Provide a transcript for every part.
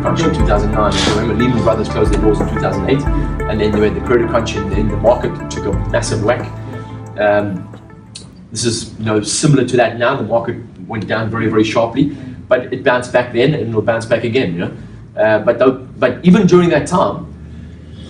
crunch in 2009. I remember Lehman Brothers closed their doors in 2008, and then you had the credit crunch, and then the market took a massive whack. This is similar to that now. The market went down very, very sharply, but it bounced back then, and it'll bounce back again. But even during that time,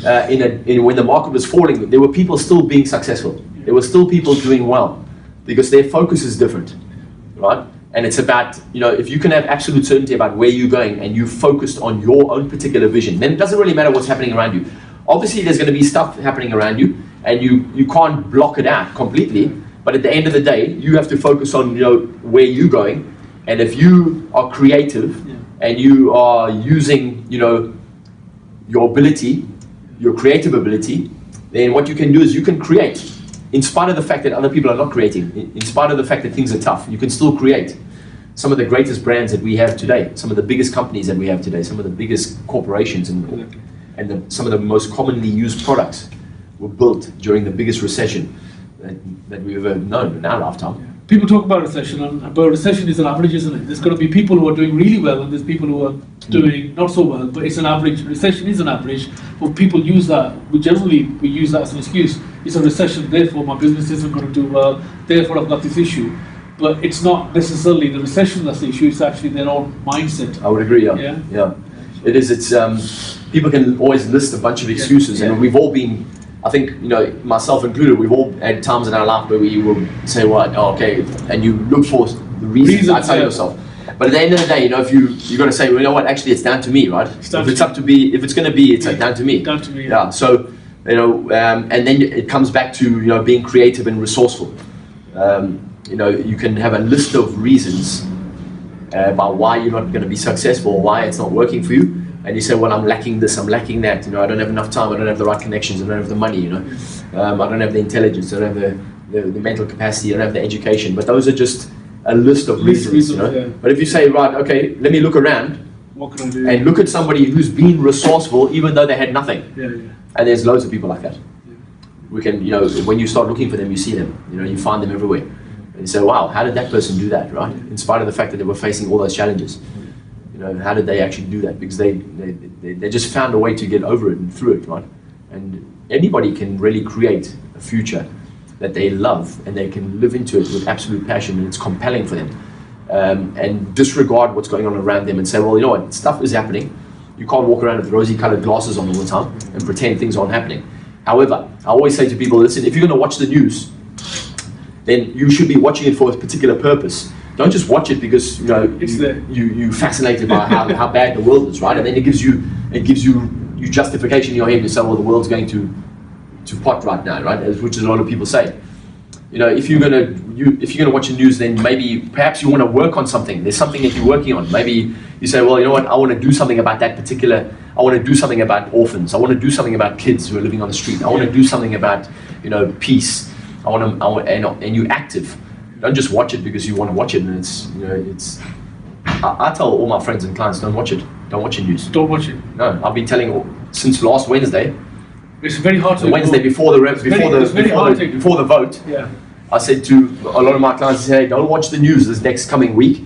when the market was falling, there were people still being successful. There were still people doing well, because their focus is different, right? And it's about, if you can have absolute certainty about where you're going and you focused on your own particular vision, then it doesn't really matter what's happening around you. Obviously, there's going to be stuff happening around you, and you can't block it out completely. But at the end of the day, you have to focus on where you're going. And if you are creative and you are using your ability, your creative ability, then what you can do is you can create. In spite of the fact that other people are not creating, in spite of the fact that things are tough, you can still create. Some of the greatest brands that we have today, some of the biggest companies that we have today, some of the biggest corporations and some of the most commonly used products were built during the biggest recession that we've ever known in our lifetime. People talk about recession, but recession is an average, isn't it? There's going to be people who are doing really well, and there's people who are doing not so well, but it's an average. Recession is an average, but people use that, we use that as an excuse. It's a recession, therefore my business isn't going to do well, therefore I've got this issue. But it's not necessarily the recession that's the issue, it's actually their own mindset. I would agree, yeah. It is, people can always list a bunch of excuses, and we've all been, I think, myself included, we've all had times in our life where we will say, okay, and you look for the reasons outside yourself. But at the end of the day, if you're going to say, actually it's down to me, right? If it's going to be, it's down to me. Down to me. Yeah. So, and then it comes back to, being creative and resourceful. You can have a list of reasons about why you're not going to be successful, why it's not working for you. And you say, well, I'm lacking this, I'm lacking that. I don't have enough time, I don't have the right connections, I don't have the money. I don't have the intelligence, I don't have the mental capacity, I don't have the education. But those are just a list of reasons. But if you say, right, okay, let me look around, what can I do? And look at somebody who's been resourceful even though they had nothing. And there's loads of people like that. We can, when you start looking for them, you see them. You find them everywhere. And you say, wow, how did that person do that, right? In spite of the fact that they were facing all those challenges. How did they actually do that? Because they just found a way to get over it and through it, right? And anybody can really create a future that they love and they can live into it with absolute passion, and it's compelling for them. And disregard what's going on around them and say, well, what, stuff is happening. You can't walk around with rosy-colored glasses on all the time and pretend things aren't happening. However, I always say to people, listen, if you're going to watch the news, then you should be watching it for a particular purpose. Don't just watch it because you're fascinated by how bad the world is, right? And then it gives you justification in your head to say, well, the world's going to pot right now, right? Which is a lot of people say. If you're gonna watch the news, then perhaps you want to work on something. There's something that you're working on. Maybe you say, well, what? I want to do something about that particular. I want to do something about orphans. I want to do something about kids who are living on the street. I want to do something about peace. And you're active. Don't just watch it because you want to watch it, and it's. I tell all my friends and clients, don't watch it. Don't watch the news. Don't watch it. No, I've been telling since last Wednesday. It's very hard to. The Wednesday before the vote. Yeah. I said to a lot of my clients, hey, don't watch the news this next coming week,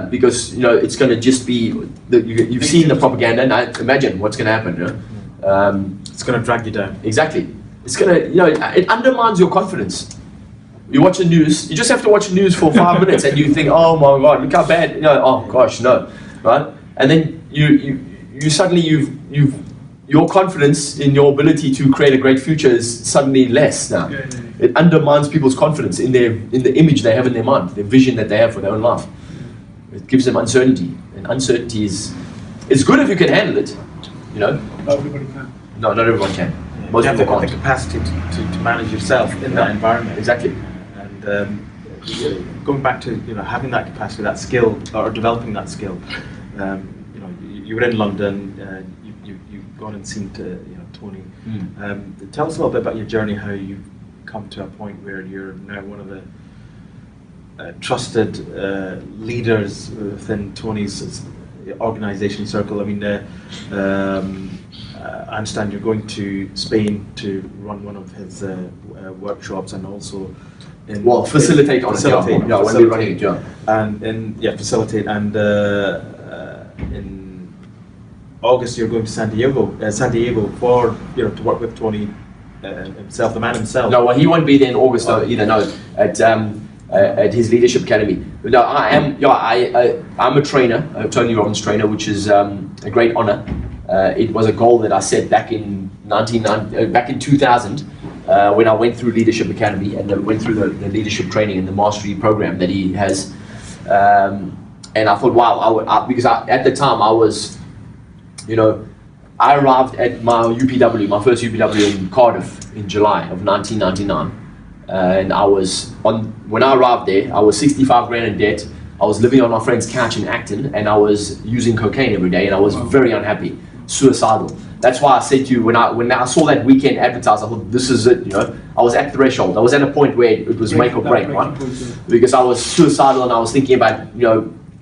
because it's going to just be you've seen the propaganda. Now imagine what's going to happen. It's going to drag you down. Exactly. It's going to it undermines your confidence. You watch the news, you just have to watch the news for 5 minutes and you think, oh my God, look how bad, oh gosh, no, right? And then you suddenly your confidence in your ability to create a great future is suddenly less now. It undermines people's confidence in the image they have in their mind, the vision that they have for their own life. It gives them uncertainty, and uncertainty is good if you can handle it, Not everybody can. No, not everyone can. Most you have to have the capacity to manage yourself in that environment. Exactly. Going back to having that capacity, that skill, or developing that skill. You were in London. You've gone and seen Tony. Tell us a little bit about your journey. How you've come to a point where you're now one of the trusted leaders within Tony's organisation circle. I mean, I understand you're going to Spain to run one of his workshops, and also facilitate on it. Yeah, when we're running it, and facilitate, and August you're going to San Diego for to work with Tony himself, the man himself. No, well, he won't be there in August either. No, at his leadership academy. No, I'm a trainer, Tony Robbins trainer, which is a great honor. It was a goal that I set back in 2000 when I went through Leadership Academy and went through the leadership training and the mastery program that he has. And I thought, wow, because at the time I was, I arrived at my UPW, my first UPW in Cardiff in July of 1999. And when I arrived there, I was 65 grand in debt. I was living on my friend's couch in Acton, and I was using cocaine every day, and I was very unhappy, suicidal. That's why I said to you, when I saw that weekend advertised, I thought, this is it, I was at the threshold. I was at a point where it was make or break, right? Because I was suicidal, and I was thinking about,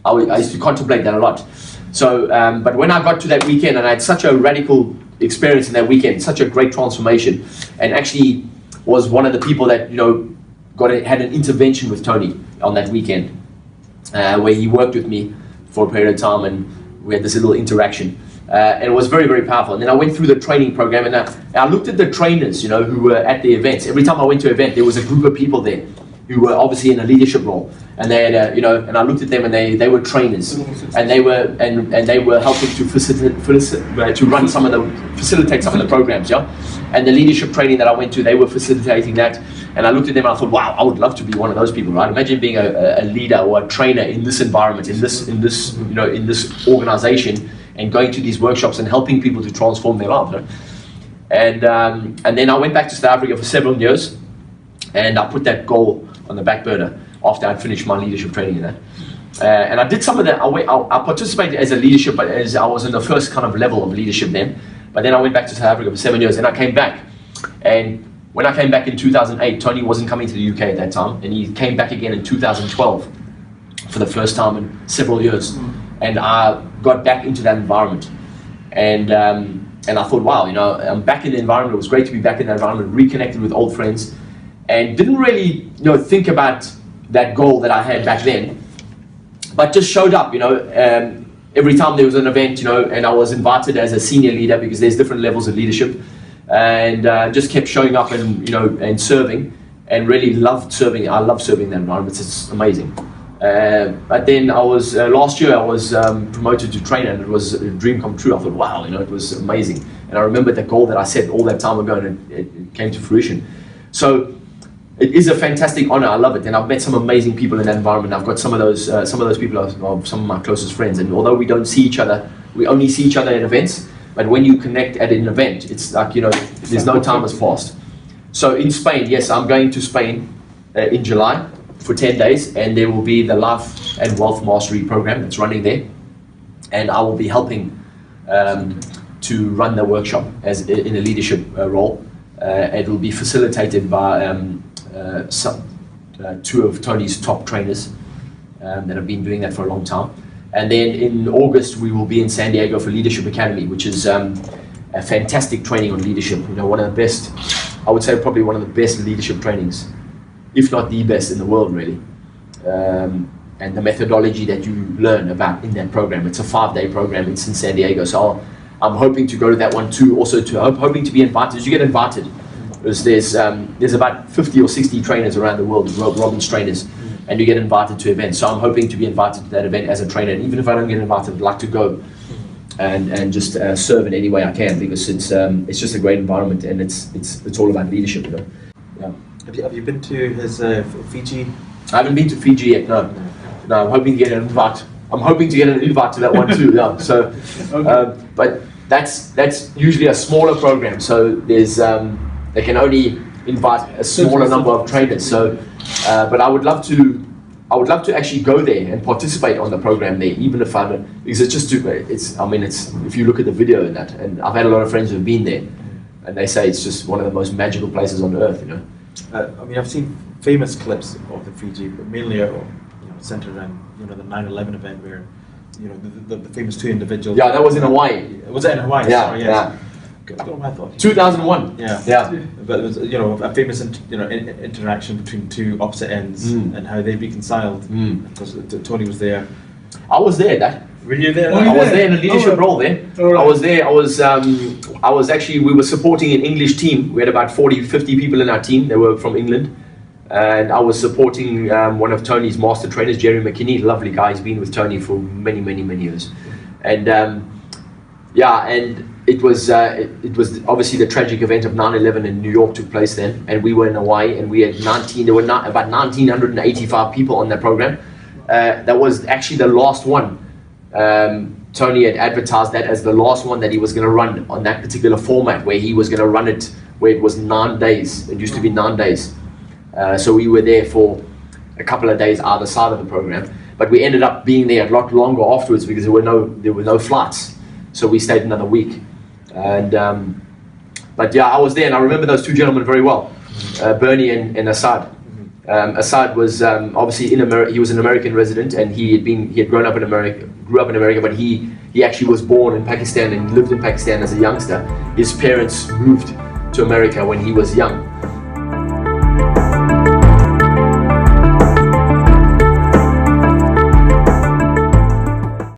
I used to contemplate that a lot. So, but when I got to that weekend, and I had such a radical experience in that weekend, such a great transformation, and actually was one of the people that, had an intervention with Tony on that weekend, where he worked with me for a period of time, and we had this little interaction. And it was very, very powerful. And then I went through the training program, and I looked at the trainers, who were at the events. Every time I went to an event, there was a group of people there who were obviously in a leadership role, and they had, and I looked at them, and they were trainers, and they were helping to facilitate some of the programs, yeah. And the leadership training that I went to, they were facilitating that, and I looked at them and I thought, wow, I would love to be one of those people, right? Imagine being a leader or a trainer in this environment, in this organization, and going to these workshops and helping people to transform their lives. Right? And then I went back to South Africa for several years, and I put that goal on the back burner after I'd finished my leadership training in that. And I did some of that. I participated as a leadership, but as I was in the first kind of level of leadership then. But then I went back to South Africa for 7 years, and I came back. And when I came back in 2008, Tony wasn't coming to the UK at that time, and he came back again in 2012 for the first time in several years. And I got back into that environment. And I thought, wow, I'm back in the environment. It was great to be back in that environment, reconnected with old friends, and didn't really, think about that goal that I had back then, but just showed up, every time there was an event, and I was invited as a senior leader, because there's different levels of leadership, and just kept showing up and, and serving, and really loved serving. I love serving that environment. It's amazing. But then last year I was promoted to trainer, and it was a dream come true. I thought, wow, it was amazing. And I remember the goal that I set all that time ago, and it came to fruition. So it is a fantastic honor. I love it, and I've met some amazing people in that environment. I've got some of those people are some of my closest friends, and although we don't see each other, we only see each other at events. But when you connect at an event, it's like, there's no time has passed. So in Spain, yes, I'm going to Spain in July for 10 days, and there will be the Life and Wealth Mastery program that's running there, and I will be helping to run the workshop as in a leadership role. It will be facilitated by two of Tony's top trainers that have been doing that for a long time. And then in August, we will be in San Diego for Leadership Academy, which is a fantastic training on leadership. One of the best, I would say probably one of the best leadership trainings, if not the best in the world, really. And the methodology that you learn about in that program, it's a 5-day program. It's in San Diego. So I'm hoping to go to that one too, also hoping to be invited. You get invited. There's about 50 or 60 trainers around the world, Robbins trainers, and you get invited to events. So I'm hoping to be invited to that event as a trainer. And even if I don't get invited, I'd like to go and just serve in any way I can, because it's just a great environment, and it's all about leadership. Yeah. Have you been to his Fiji? I haven't been to Fiji yet. No. I'm hoping to get an invite. I'm hoping to get an invite to that one too. Yeah. So, but that's usually a smaller program. So there's they can only invite a smaller number of trainers. So, but I would love to actually go there and participate on the program there, even if I don't, because it's just too. It's if you look at the video in that, and I've had a lot of friends who've been there, and they say it's just one of the most magical places on earth. I've seen famous clips of the Fiji, but mainly centered around the 9/11 event where the famous two individuals. Yeah, that was in Hawaii. Was that in Hawaii? Yeah, sorry, yes. yeah. I thought 2001. Yeah. But it was a famous interaction between two opposite ends, and how they reconciled, because Tony was there. I was there. Were you there? Oh, you I was there? there in a leadership Oh, role there. all right. I was there. I was actually, we were supporting an English team. We had about 40, 50 people in our team. They were from England. And I was supporting one of Tony's master trainers, Jerry McKinney, lovely guy. He's been with Tony for many, many, many years. And yeah, and it was obviously the tragic event of 9/11 in New York took place then, and we were in Hawaii, and we had there were about 1,985 people on that program. That was actually the last one. Tony had advertised that as the last one that he was going to run on that particular format, where he was going to run it where it was 9 days. It used to be 9 days. So we were there for a couple of days either side of the program, but we ended up being there a lot longer afterwards because there were no flights. So we stayed another week. And but yeah, I was there, and I remember those two gentlemen very well, Bernie and Assad. Assad was obviously in America. He was an American resident, and he had grew up in America, but he actually was born in Pakistan and lived in Pakistan as a youngster. His parents moved to America when he was young,